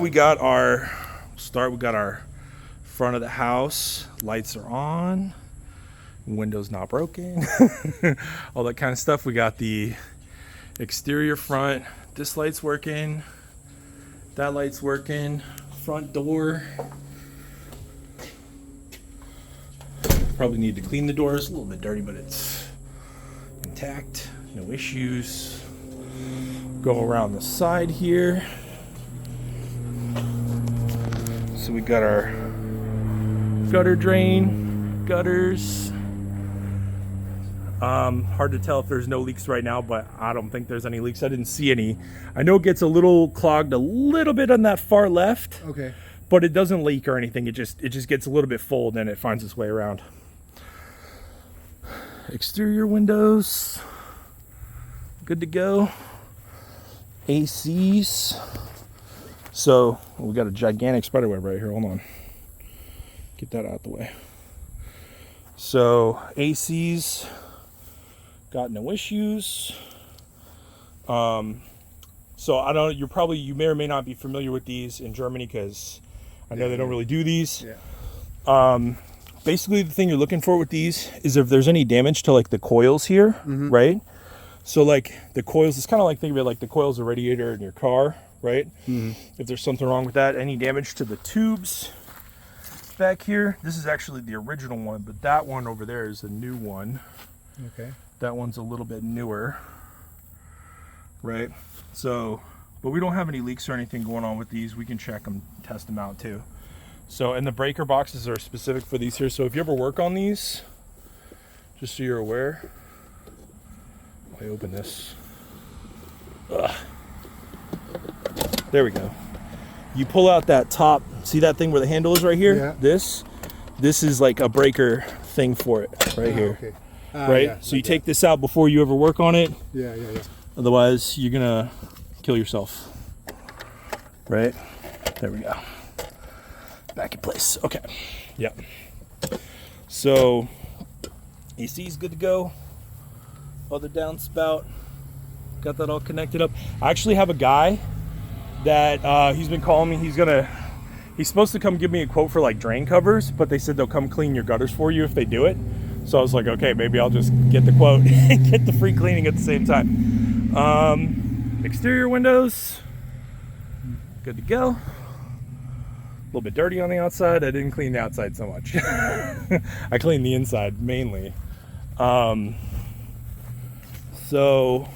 We got our we got our front of the house. Lights are on. Windows not broken. All that kind of stuff. We got the exterior front. This light's working. That light's working. Front door. Probably need to clean the doors. A little bit dirty, but it's intact. No issues. Go around the side here. So we got our gutter drain, gutters. Hard to tell if there's no leaks right now, but I don't think there's any leaks. I didn't see any. I know it gets a little clogged a little bit on that far left. Okay. But it doesn't leak or anything. It just gets a little bit full, and then it finds its way around. Exterior windows, good to go. ACs. So we got a gigantic spider web right here. Hold on. Get that out the way. So ACs got no issues. So I don't. You may or may not be familiar with these in Germany because I know they don't really do these. Yeah. Basically, the thing you're looking for with these is if there's any damage to like the coils here, right? So like the coils, it's kind of like think of it like the coils of a radiator in your car, right? If there's something wrong with that, any damage to the tubes back here. This is actually the original one, but that one over there is a new one. Okay. That one's a little bit newer, right? So, but we don't have any leaks or anything going on with these. We can check them, test them out too. So, and the breaker boxes are specific for these here. So if you ever work on these, just so you're aware, I open this. Ugh. There we go. You pull out that top, see that thing where the handle is right here? Yeah. This is like a breaker thing for it right here. Okay. Right? Yeah, so you take this out before you ever work on it. Yeah. Otherwise, you're gonna kill yourself. Right? There we go. Back in place. Okay. Yep. So, AC is good to go. Other downspout. Got that all connected up. I actually have a guy that he's been calling me. He's supposed to come give me a quote for like drain covers, but they said they'll come clean your gutters for you if they do it. So I was like, okay, maybe I'll just get the quote and get the free cleaning at the same time. Exterior windows, good to go. A little bit dirty on the outside. I didn't clean the outside so much. I cleaned the inside mainly. So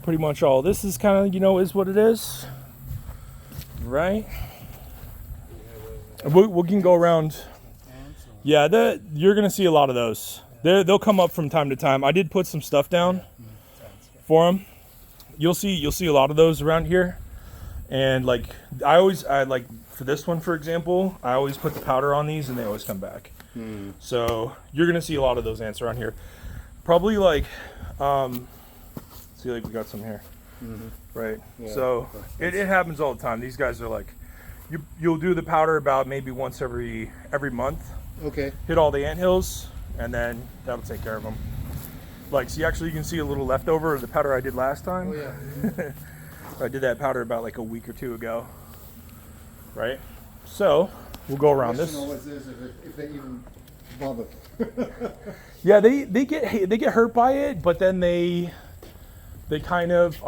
pretty much all this is kind of, is what it is, right? We can go around. Yeah, you're gonna see a lot of those. They'll come up from time to time. I did put some stuff down for them. You'll see a lot of those around here. And like I like for this one, for example, I always put the powder on these and they always come back. So you're gonna see a lot of those ants around here. Probably like see, like we got some here, right? Yeah, so it happens all the time. These guys are like, you'll do the powder about maybe once every month. Okay. Hit all the anthills, and then that'll take care of them. Like, see, actually, you can see a little leftover of the powder I did last time. Oh yeah. I did that powder about like a week or two ago, right? So we'll go around this. Always is if they even bother. Yeah, they get hurt by it, but then they kind of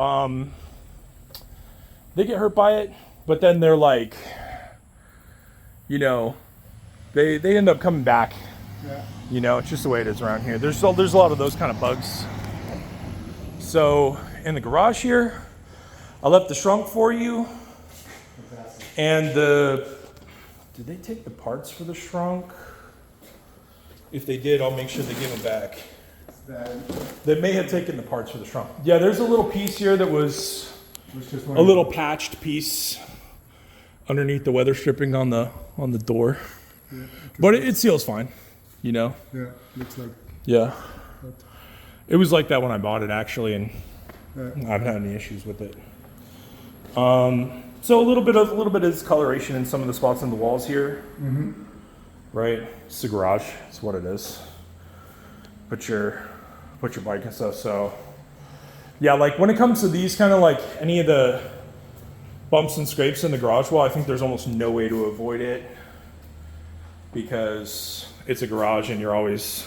they get hurt by it, but then they're like, they end up coming back. Yeah. It's just the way it is around here. There's a lot of those kind of bugs. So in the garage here, I left the shrunk for you. Fantastic. And did they take the parts for the shrunk? If they did, I'll make sure they give them back. They may have taken the parts for the shrunk. Yeah, there's a little piece here that was a little patched piece underneath the weather stripping on the door. Yeah, but it seals fine, Yeah, looks like. Yeah. It was like that when I bought it actually, and Yeah. I haven't had any issues with it. So a little bit of discoloration in some of the spots in the walls here. Right? It's the garage. It's what it is. Put your bike and stuff. So yeah, like when it comes to these kind of like any of the bumps and scrapes in the garage wall, I think there's almost no way to avoid it because it's a garage and you're always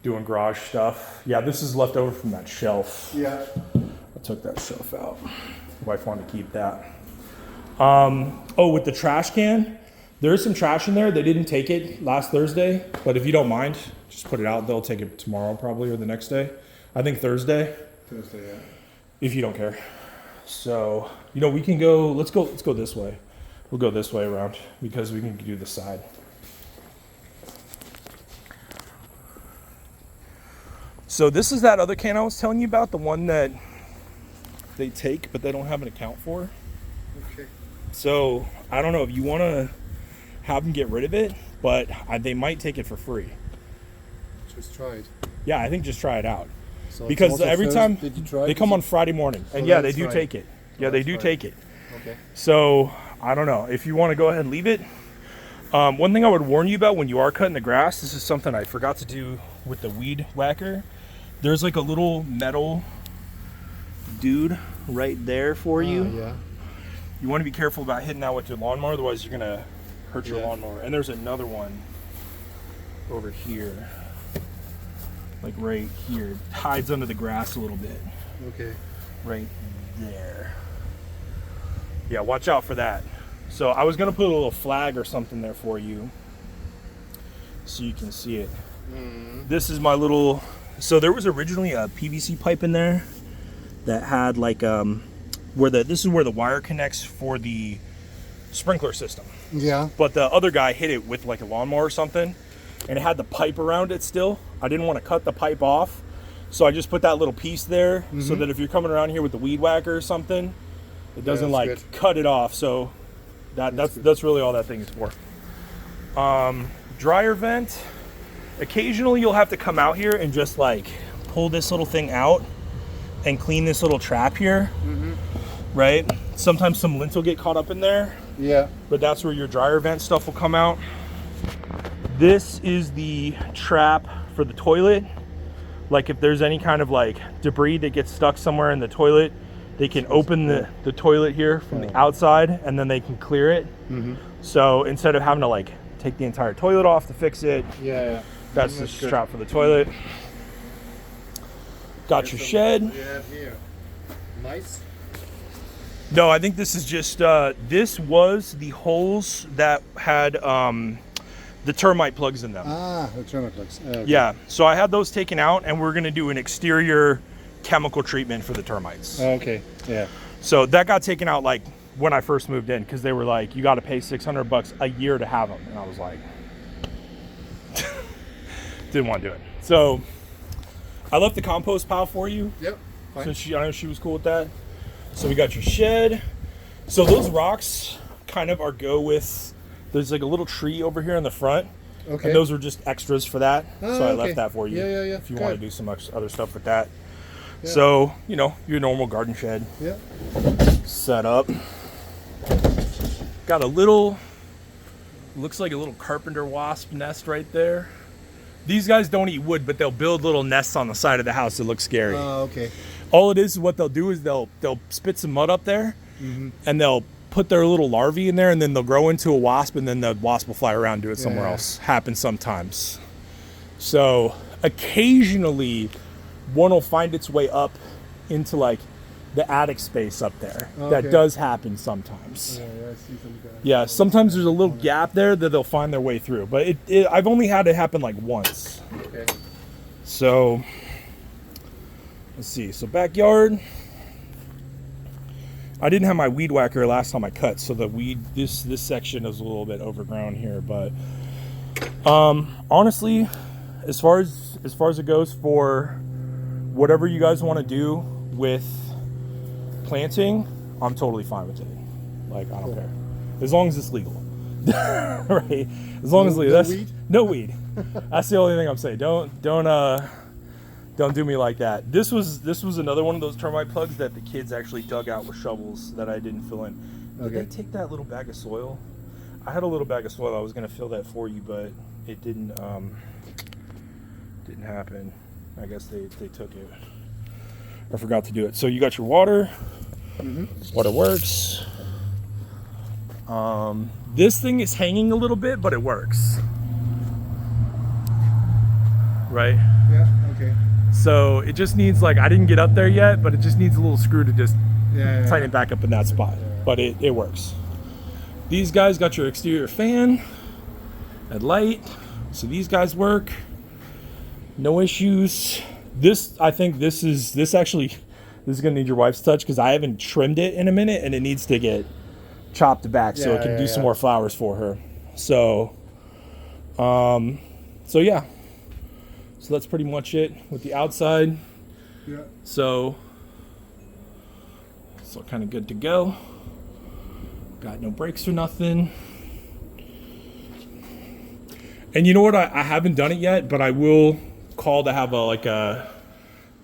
doing garage stuff. Yeah, this is left over from that shelf. Yeah. I took that shelf out. Wife wanted to keep that. Oh, with the trash can, there is some trash in there. They didn't take it last Thursday, but if you don't mind, just put it out. They'll take it tomorrow probably or the next day. I think Thursday. Thursday, yeah. If you don't care. So, you know, we can go, let's go this way. We'll go this way around because we can do the side. So this is that other can I was telling you about, the one that they take but they don't have an account for. Okay. So I don't know if you want to have them get rid of it, but they might take it for free. Just try it. Yeah, I think just try it out. So Because also every first, time did you try they it? come on Friday morning, and So yeah, they that's do fine. take it. Yeah, they That's do fine. take it. Okay. So I don't know if you want to go ahead and leave it. One thing I would warn you about when you are cutting the grass, this is something I forgot to do with the weed whacker. There's like a little metal dude right there for you. Yeah. You want to be careful about hitting that with your lawnmower, otherwise you're gonna hurt your Yeah. lawnmower. And there's another one over here, like right here. It hides under the grass a little bit, Okay. right there. Yeah, watch out for that. So I was gonna put a little flag or something there for you, so you can see it. This is my little. So there was originally a PVC pipe in there that had like this is where the wire connects for the sprinkler system. Yeah. But the other guy hit it with like a lawnmower or something, and it had the pipe around it still. I didn't want to cut the pipe off, so I just put that little piece there so that if you're coming around here with the weed whacker or something, it doesn't that's like good. cut it off. So that's really all that thing is for. Dryer vent. Occasionally you'll have to come out here and just like pull this little thing out and clean this little trap here. Right? Sometimes some lint will get caught up in there, Yeah. but that's where your dryer vent stuff will come out. This is the trap for the toilet. Like if there's any kind of like debris that gets stuck somewhere in the toilet, they can open the toilet here from the outside and then they can clear it. So instead of having to like take the entire toilet off to fix it, Yeah. that's the That's good. strap for the toilet. Got your shed. We have here. Nice. No, I think this is just, this was the holes that had the termite plugs in them. Ah, the termite plugs. Okay. Yeah, so I had those taken out and we're gonna do an exterior chemical treatment for the termites. Okay. Yeah. So that got taken out like when I first moved in because they were like, you gotta pay $600 a year to have them. And I was like, didn't want to do it. So I left the compost pile for you. Yep. Fine. Since I know she was cool with that. So we got your shed. So those rocks kind of are go with, there's like a little tree over here in the front. Okay. And those were just extras for that. Oh, So I okay. left that for you. Yeah. If you want to Good. do some other stuff with that. Yeah. So, you know, your normal garden shed Yeah. set up. Got a little, looks like a little carpenter wasp nest right there. These guys don't eat wood, but they'll build little nests on the side of the house that look scary. Okay. All it is what they'll do is they'll spit some mud up there and they'll put their little larvae in there and then they'll grow into a wasp and then the wasp will fly around and do it somewhere Yeah. else. Happens sometimes. So occasionally one will find its way up into like the attic space up there. That Okay. does happen sometimes. Yeah, I see some guys. Yeah, sometimes there's a little gap there that they'll find their way through, but I've only had it happen like once. Okay. So let's see. So backyard. I didn't have my weed whacker last time I cut, so the weed this section is a little bit overgrown here, but honestly, as far as it goes for whatever you guys want to do with planting, I'm totally fine with it. Like I don't care. As long as it's legal. Right? As long as legal. No That's weed? no weed. That's the only thing I'm saying. Don't do me like that. This was another one of those termite plugs that the kids actually dug out with shovels that I didn't fill in. Did Okay. they take that little bag of soil? I had a little bag of soil. I was gonna fill that for you, but it didn't happen. I guess they took it. I forgot to do it. So you got your water. Water works. This thing is hanging a little bit, but it works. Right? Yeah, okay. So it just needs, like, I didn't get up there yet, but it just needs a little screw to just Yeah, tighten it back up in that spot. But it works. These guys got your exterior fan and light. So these guys work. No issues. This, I think this is gonna need your wife's touch because I haven't trimmed it in a minute and it needs to get chopped back so it can do some more flowers for her. So, so yeah. So that's pretty much it with the outside. Yeah. So kind of good to go. Got no brakes or nothing. And you know what? I haven't done it yet, but I will call to have a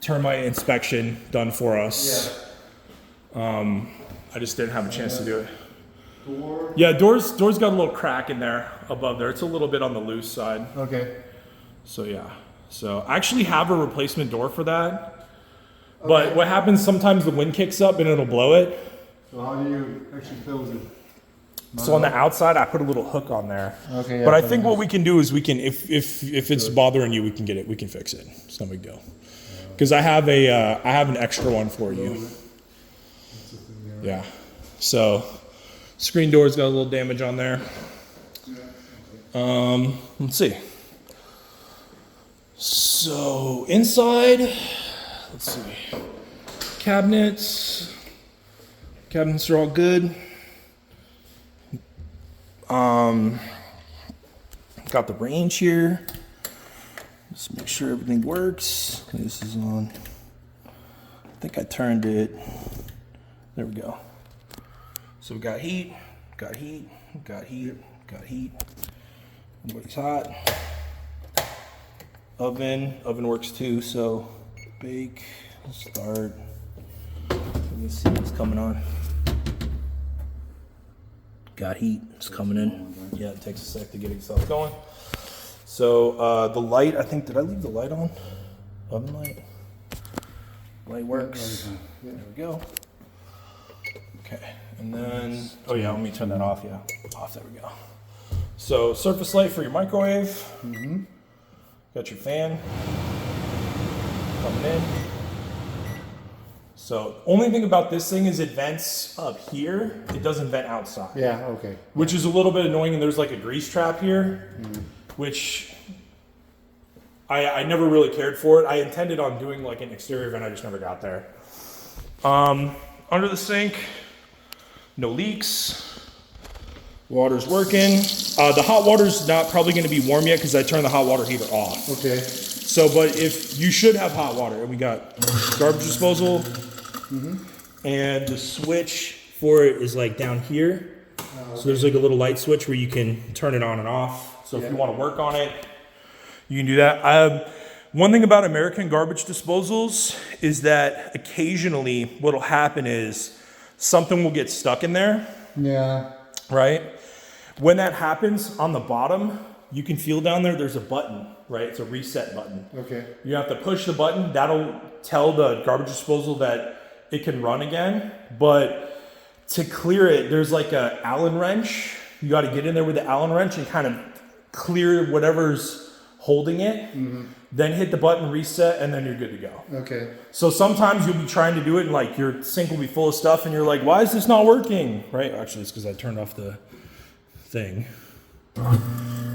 termite inspection done for us. Yeah. I just didn't have a chance to do it. Door. Yeah, door's got a little crack in there above there. It's a little bit on the loose side. Okay. So yeah. So I actually have a replacement door for that. Okay. But what happens sometimes the wind kicks up and it'll blow it. So how do you actually close it? So on the outside, I put a little hook on there. Okay. Yeah, but I think what we can do is we can, if it's bothering you, we can get it. We can fix it. It's no big deal. Because I have an extra one for you. Yeah. So screen door's got a little damage on there. Let's see. So inside, let's see. Cabinets are all good. Got the range here. Just make sure everything works. This is on. I think I turned it. There we go. So we got heat, got heat, got heat, got heat. Everybody's hot. Oven works too. So bake, start. Let me see what's coming on. Got heat, it's coming in. Yeah, it takes a sec to get itself going. So the light, I think, did I leave the light on? Oven light? Light works. There we go. Okay, and then, oh yeah, let me turn that off, yeah. Off, there we go. So surface light for your microwave. Mm-hmm. Got your fan coming in. So only thing about this thing is it vents up here. It doesn't vent outside. Yeah, okay. Which is a little bit annoying, and there's like a grease trap here, which I never really cared for it. I intended on doing like an exterior vent, I just never got there. Under the sink, no leaks. Water's working. The hot water's not probably gonna be warm yet because I turned the hot water heater off. Okay. So, but if you should have hot water, and we got garbage disposal, and the switch for it is like down here. So there's like a little light switch where you can turn it on and off. So if you want to work on it, you can do that. One thing about American garbage disposals is that occasionally what'll happen is something will get stuck in there. Yeah. Right? When that happens, on the bottom, you can feel down there, there's a button, right? It's a reset button. Okay. You have to push the button. That'll tell the garbage disposal that it can run again. But to clear it, there's like a Allen wrench. You got to get in there with the Allen wrench and kind of clear whatever's holding it. Then hit the button, reset, and then you're good to go. Okay. So sometimes you'll be trying to do it and like your sink will be full of stuff and you're like, why is this not working? Right? Actually, it's because I turned off the thing.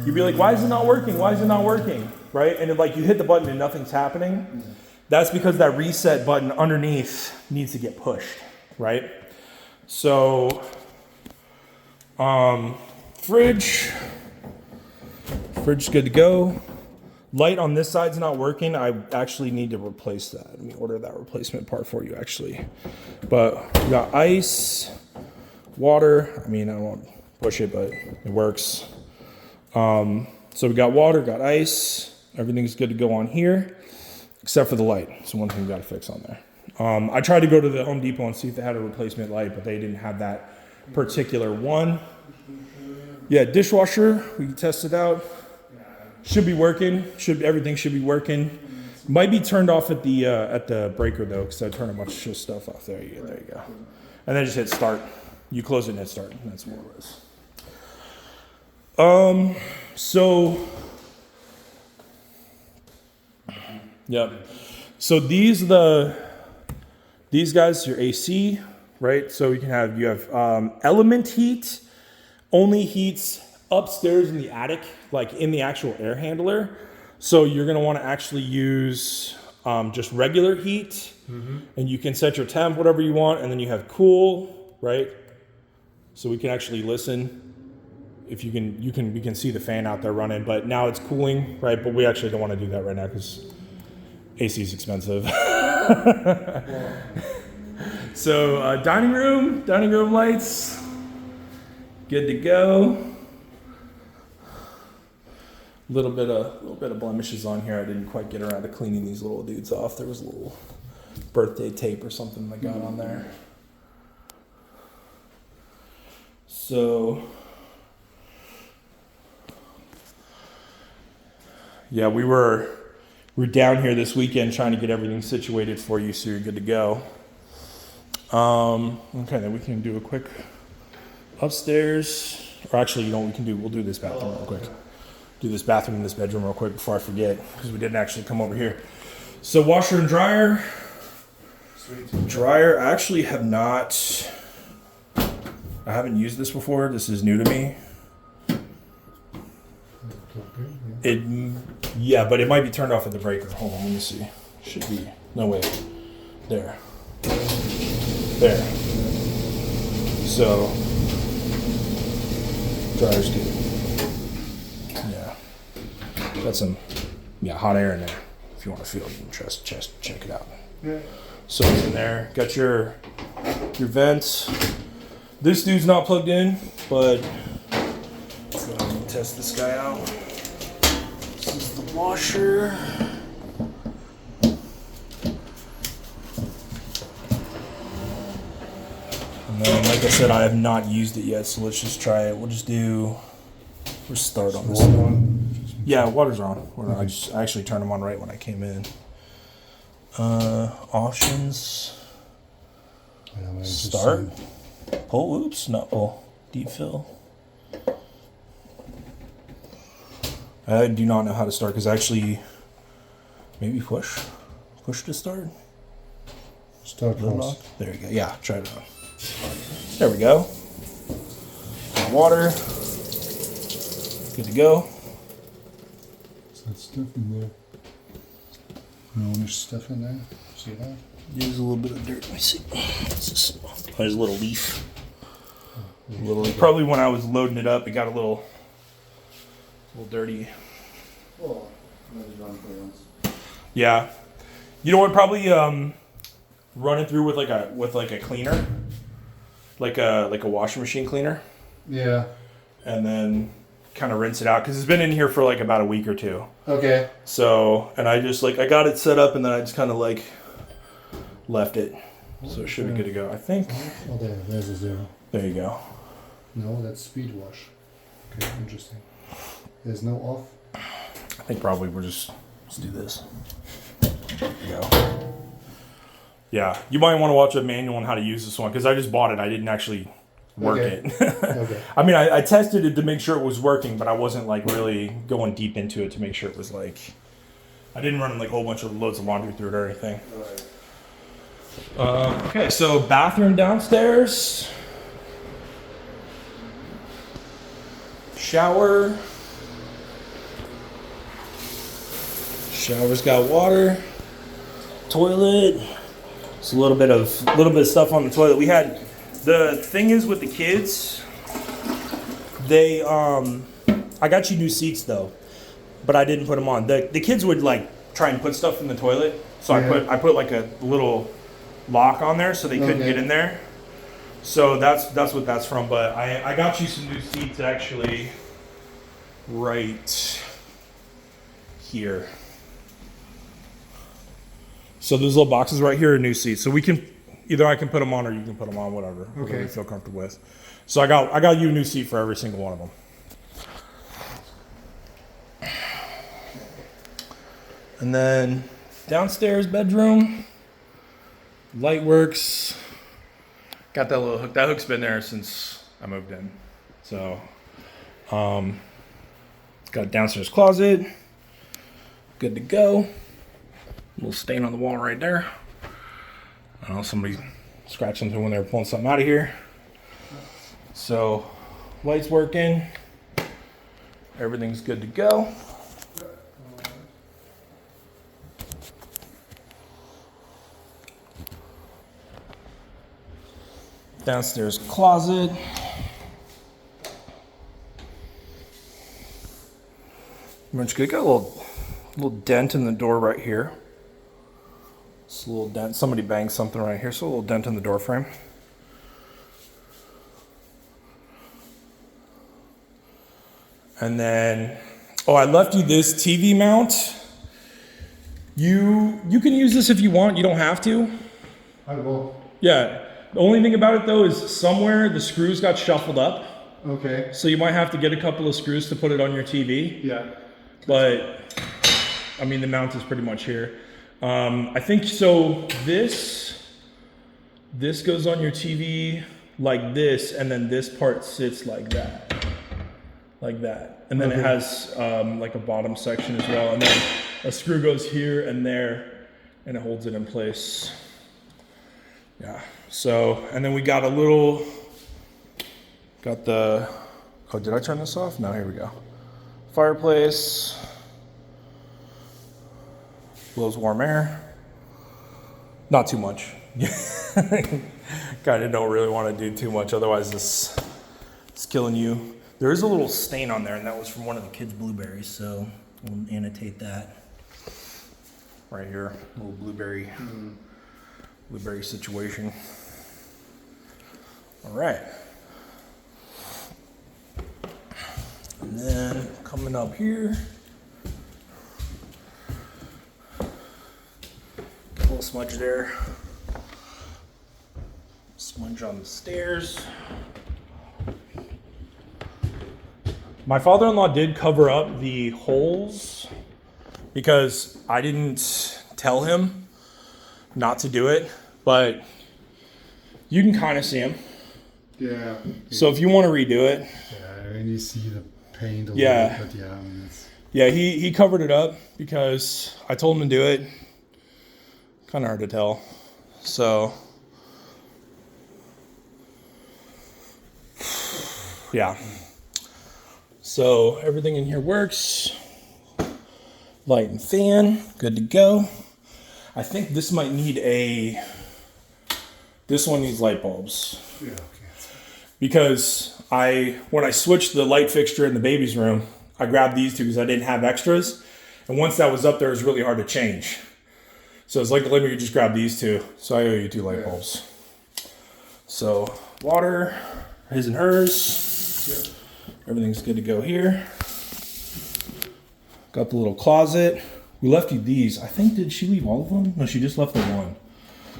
You'd be like, why is it not working? Why is it not working? Right? And like you hit the button and nothing's happening. That's because that reset button underneath needs to get pushed, right? So, fridge is good to go. Light on this side's not working. I actually need to replace that. Let me order that replacement part for you, actually. But we got ice, water. I mean, I won't push it, but it works. So we got water, got ice. Everything's good to go on here, except for the light. It's one thing we got to fix on there. I tried to go to the Home Depot and see if they had a replacement light, but they didn't have that particular one. Yeah, dishwasher, we can test it out. Should be working. Everything should be working. Might be turned off at the breaker though, because I turned a bunch of stuff off. There you go. And then just hit start. You close it and hit start. That's what it was. So, yeah. So these guys are AC, right? So you have element heat, only heats upstairs in the attic, like in the actual air handler. So you're gonna want to actually use just regular heat, and you can set your temp whatever you want, and then you have cool, right? So we can actually listen. If we can see the fan out there running, but now it's cooling, right? But we actually don't want to do that right now because AC is expensive. So dining room lights, good to go. A little bit of blemishes on here. I didn't quite get around to cleaning these little dudes off. There was a little birthday tape or something that got on there. So yeah, we were down here this weekend trying to get everything situated for you so you're good to go. Okay, then we can do a quick upstairs. Or actually, you know what we can do? We'll do this bathroom real quick. Do this bathroom and this bedroom real quick before I forget, because we didn't actually come over here. So washer and dryer. Sweet. Dryer, I actually have not, I haven't used this before. This is new to me. Yeah, but it might be turned off at the breaker. Hold on, let me see. Should be. No, wait. There. So, dryer's good. Yeah. Got some, hot air in there. If you want to feel it, just check it out. Yeah. So it's in there. Got your vents. This dude's not plugged in, but let's go ahead and test this guy out. This is the washer. And then, like I said, I have not used it yet, so let's just try it. We'll just start on this one. Yeah, water's on. I actually turned them on right when I came in. Options. Start. Oh, oops, not pull. Deep fill. I do not know how to start because actually, maybe push to start. Start once. There you go. Yeah, try it on. There we go. Water. Good to go. Is that stuff in there? No, there's stuff in there. See that? There's a little bit of dirt. Let me see. What's this? Oh, there's a little leaf. Probably when I was loading it up, it got a little dirty. Oh, another run for once. Yeah. You know what? Probably run it through with like a cleaner, like a washing machine cleaner. Yeah. And then kind of rinse it out because it's been in here for like about a week or two. Okay. So, and I just I got it set up and then I just kind of left it. So it should be good to go, I think. Oh, there's a 0. There you go. No, that's speed wash. Okay, interesting. There's no off. I think probably let's do this. There you go. Yeah, you might want to watch a manual on how to use this one because I just bought it. I didn't actually work it. Okay. I mean, I tested it to make sure it was working, but I wasn't really going deep into it to make sure it was I didn't run a whole bunch of loads of laundry through it or anything. All right. Okay, so bathroom downstairs. Shower. Shower's got water. Toilet. It's a little bit of stuff on the toilet. We had the thing is with the kids. They I got you new seats though, but I didn't put them on. The kids would try and put stuff in the toilet, so Yeah. I put a little lock on there so they couldn't get in there. So that's what that's from. But I got you some new seats actually right here. So those little boxes right here are new seats. So we can either I can put them on or you can put them on, whatever you feel comfortable with. So I got you a new seat for every single one of them. And then downstairs bedroom, light works, got that little hook. That hook's been there since I moved in. So, got a downstairs closet. Good to go. Little stain on the wall right there. I don't know, somebody scratched something when they were pulling something out of here. So, lights working. Everything's good to go. Downstairs closet. Much good. Got a little dent in the door right here. It's a little dent. Somebody banged something right here, so a little dent in the door frame. And then, oh, I left you this TV mount. You can use this if you want. You don't have to. I will. Yeah. The only thing about it though is somewhere the screws got shuffled up. Okay. So you might have to get a couple of screws to put it on your TV. Yeah. But I mean, the mount is pretty much here. I think so. This goes on your TV like this, and then this part sits like that, and then it has like a bottom section as well, and then a screw goes here and there, and it holds it in place. Yeah. So, and then we got the. Oh, did I turn this off? No. Here we go. Fireplace. Blows warm air. Not too much. Kind of don't really want to do too much, otherwise it's killing you. There is a little stain on there, and that was from one of the kids' blueberries, so we'll annotate that. Right here, little blueberry situation. All right. And then coming up here, a little smudge there. Smudge on the stairs. My father-in-law did cover up the holes because I didn't tell him not to do it, but you can kind of see them. Yeah. So if you want to redo it. Yeah, and you see the paint a Yeah. little bit, but yeah, I mean, it's... Yeah, he covered it up because I told him to do it. Kind of hard to tell. So, yeah. So everything in here works. Light and fan, good to go. I think this might need this one needs light bulbs. Yeah, okay. Because when I switched the light fixture in the baby's room, I grabbed these two because I didn't have extras. And once that was up there, it was really hard to change. So it's like, let me just grab these two. So I owe you 2 light bulbs. So water, his and hers. Yeah. Everything's good to go here. Got the little closet. We left you these. I think, did she leave all of them? No, she just left the one.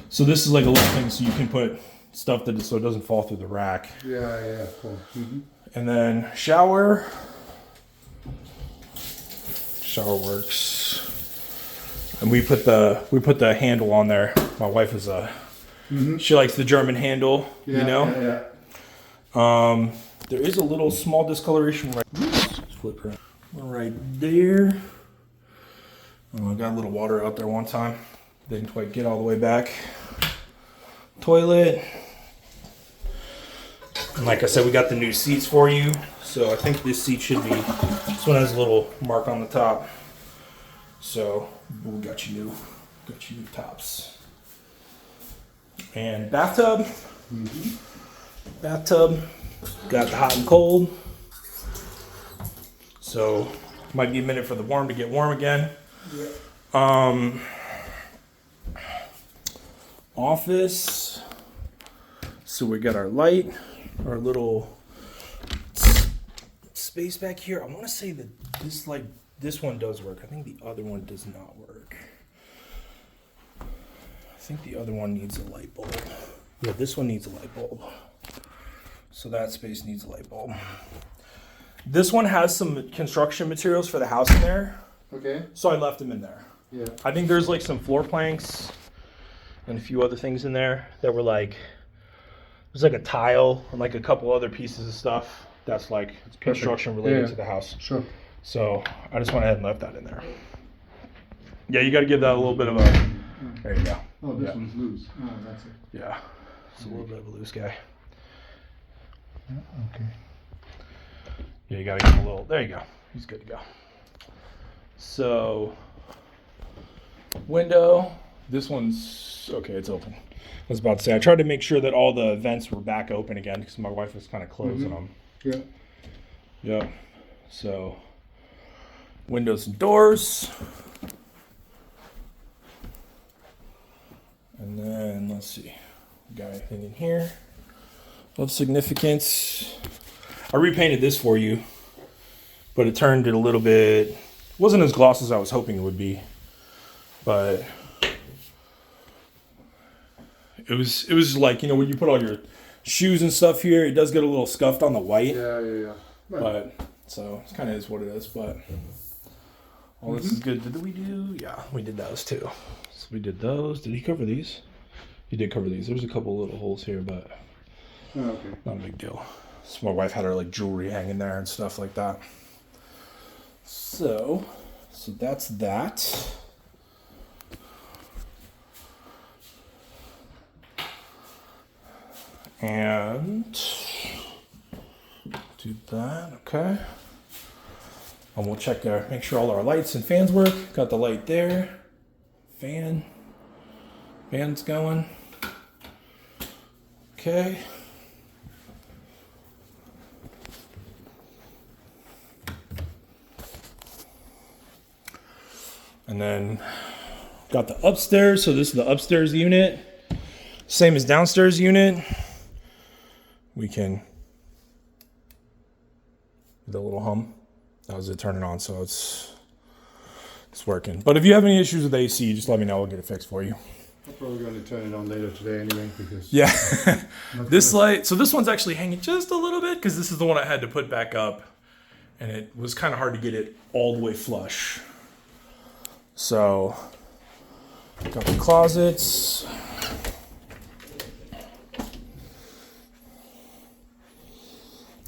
So this is like a little thing so you can put stuff so it doesn't fall through the rack. Yeah, cool. Mm-hmm. And then shower. Shower works. And we put the handle on there. My wife is she likes the German handle, Yeah, you know? Yeah. There is a little small discoloration flip right there. I got a little water out there one time. Didn't quite get all the way back. Toilet. And like I said, we got the new seats for you. So I think this seat should be, this one has a little mark on the top. So we got you new tops. And bathtub. Bathtub. Got the hot and cold. So might be a minute for the warm to get warm again. Yeah. Office. So we got our light, our little space back here. I want to say that this one does work. I think the other one does not work. I think the other one needs a light bulb. Yeah, this one needs a light bulb. So that space needs a light bulb. This one has some construction materials for the house in there. Okay. So I left them in there. Yeah. I think there's like some floor planks and a few other things in there that were like there's like a tile and like a couple other pieces of stuff that's like construction related Yeah. to the house. Sure. So I just went ahead and left that in there. Yeah, you got to give that a little bit of a. There you go. Oh, this Yeah. one's loose. Oh, that's it. Yeah, it's a little bit of a loose guy. Yeah, okay. Yeah, you got to give him a little. There you go. He's good to go. So, window. This one's okay. It's open. I was about to say I tried to make sure that all the vents were back open again because my wife was kind of closing them. Yeah. Yep. So, windows and doors. And then let's see, got anything in here of significance? I repainted this for you, but it turned it a little bit. Wasn't as glossy as I was hoping it would be, but it was like, you know, when you put all your shoes and stuff here, it does get a little scuffed on the white. Yeah. But so it kind of is what it is. But all this is good. Did we do? Yeah, we did those too. So we did those. Did he cover these? He did cover these. There's a couple little holes here, but Okay. not a big deal. So my wife had her like jewelry hanging there and stuff like that. So that's that. And do that. Okay. And we'll check there, make sure all our lights and fans work. Got the light there. Fan's going. Okay. And then got the upstairs. So this is the upstairs unit. Same as downstairs unit. We can the little hum. That was it turning on, so it's working. But if you have any issues with AC, just let me know. I'll get it fixed for you. I'm probably going to turn it on later today anyway because Yeah. This light, so this one's actually hanging just a little bit because this is the one I had to put back up, and it was kind of hard to get it all the way flush. So, got the closets.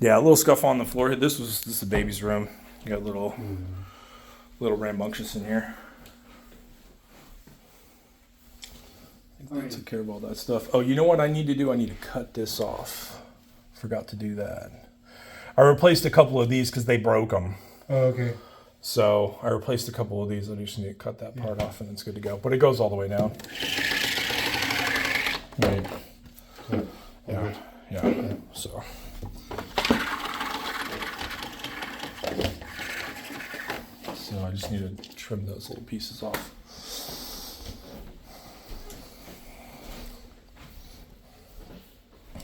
Yeah, a little scuff on the floor. This is the baby's room. You got a little rambunctious in here. I took care of all that stuff. Oh, you know what I need to do? I need to cut this off. Forgot to do that. I replaced a couple of these because they broke them. Oh, okay. So I replaced a couple of these. I just need to cut that part off and it's good to go. But it goes all the way down. Right. Yeah. Yeah. So. So I just need to trim those little pieces off.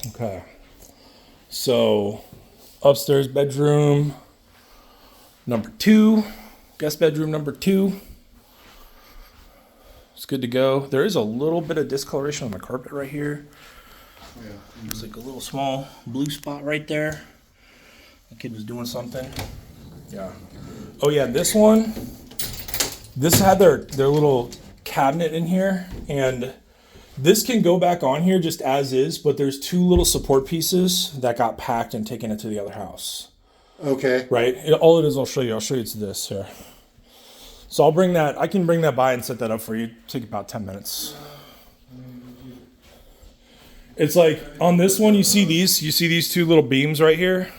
Okay. So upstairs bedroom number 2, guest bedroom number 2. It's good to go. There is a little bit of discoloration on the carpet right here. Yeah. There's like a little small blue spot right there. The kid was doing something. Yeah. Oh yeah, this one. This had their little cabinet in here, and this can go back on here just as is, but there's 2 little support pieces that got packed and taken into the other house. Okay. Right? All it is, I'll show you. It's this here. So I can bring that by and set that up for you. Take about 10 minutes. It's like on this one, you see these 2 little beams right here?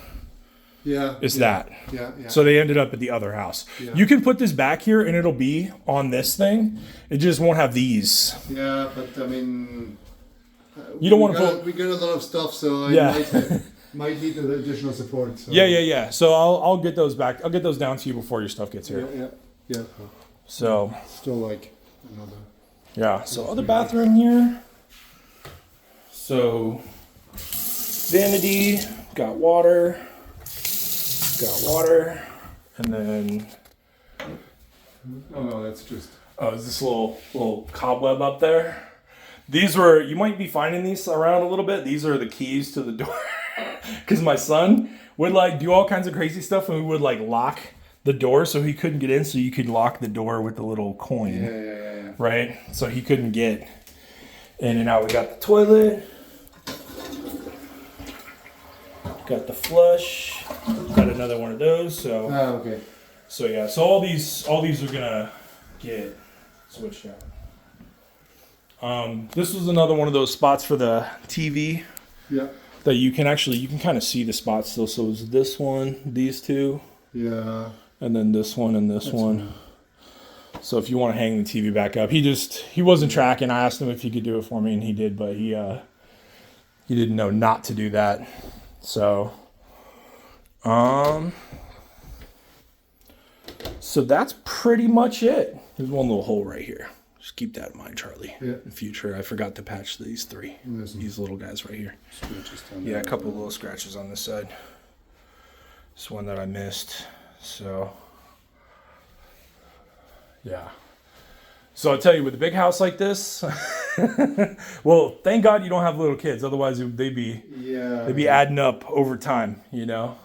Yeah. It's yeah, that. Yeah. So they ended up at the other house. Yeah. You can put this back here and it'll be on this thing. It just won't have these. Yeah, but I mean, You don't want to put. We got a lot of stuff, so Yeah. I might need additional support. So. Yeah. So I'll get those back. I'll get those down to you before your stuff gets here. Yeah. So Still like another. yeah. So other bathroom here. So vanity, got water, and then Oh no, that's just. is this little cobweb up there. These were, you might be finding these around a little bit. These are the keys to the door. Because my son would like do all kinds of crazy stuff, and we would like lock the door so he couldn't get in, so you could lock the door with the little coin. Yeah. Right? So he couldn't get in and out. We got the toilet. got the flush, got another one of those. So Okay. so yeah, so all these are gonna get switched out. This was another one of those spots for the TV Yeah. that you can kind of see the spots still. So it was this one, these two, Yeah. and then this one and this That's one. fine. So if you want to hang the TV back up, he wasn't tracking. I asked him if he could do it for me, and he did, but he didn't know not to do that. So so that's pretty much it. There's one little hole right here. Just keep that in mind, Charlie. Yeah. In the future, I forgot to patch these three. There's some These little guys right here. scratches down Yeah, there. a couple of little scratches on this side. This one that I missed. So, yeah. So I'll tell you, with a big house like this, well, thank God you don't have little kids. Otherwise, they'd be adding up over time. You know,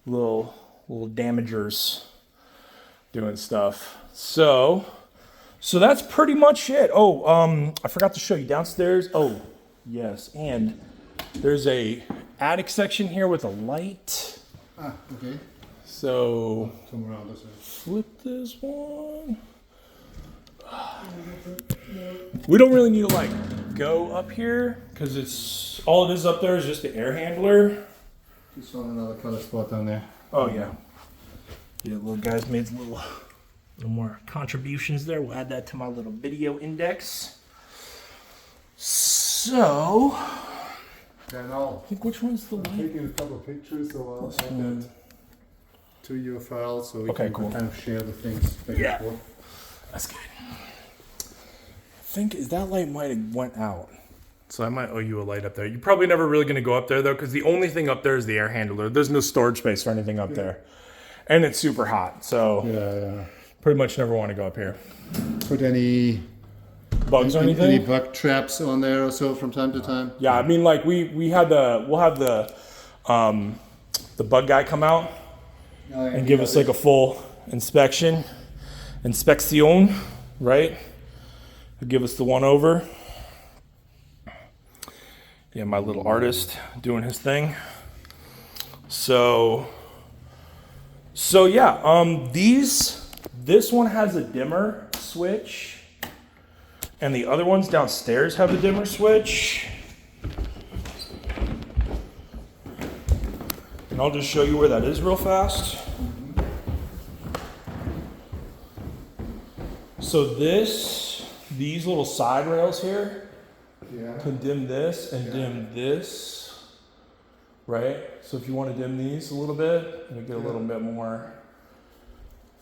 little damagers doing stuff. So that's pretty much it. Oh, I forgot to show you downstairs. Oh, yes, and there's a attic section here with a light. Okay. So Come around this way. flip this one. We don't really need to like go up here because it's all it is up there is just the air handler. Just found another color spot down there. Oh yeah. Yeah, little guys made a little more contributions there. We'll add that to my little video index. So And I'll I think which one's the I'm light? taking a couple of pictures, so I'll This add one. that to your file so we Okay, can cool. kind of share the things back Yeah. and forth. That's good. I think that light might have went out. So I might owe you a light up there. You're probably never really going to go up there though, because the only thing up there is the air handler. There's no storage space for anything up there. And it's super hot, so Yeah, pretty much never want to go up here. yeah. Put any Bugs or anything? any bug traps on there or so from time to time? Yeah, I mean, like we'll have the bug guy come out and give us like a full inspection, right? He'll give us the one over. Yeah, my little artist doing his thing. So yeah, this one has a dimmer switch, and the other ones downstairs have a dimmer switch. And I'll just show you where that is real fast. So these little side rails here Yeah. can dim this and dim this, right? So if you want to dim these a little bit, you get a little bit more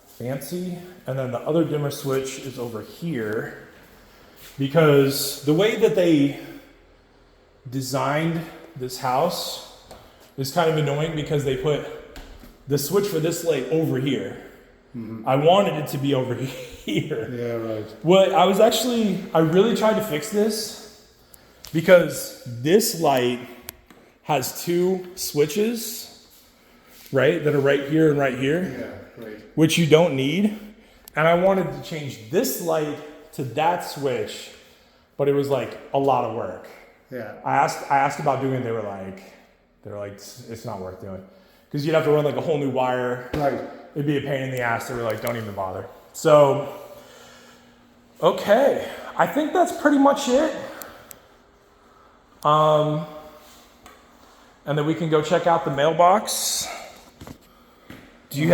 fancy. And then the other dimmer switch is over here, because the way that they designed this house is kind of annoying, because they put the switch for this light over here. I wanted it to be over here. Yeah, right. Well, I really tried to fix this, because this light has two switches, right, that are right here and right here, Yeah, right. which you don't need. And I wanted to change this light to that switch, but it was like a lot of work. Yeah. I asked about doing it, they were like, it's not worth doing. Because you'd have to run like a whole new wire. Right. It'd be a pain in the ass. They were like, don't even bother. So, okay. I think that's pretty much it. And then we can go check out the mailbox. Do you have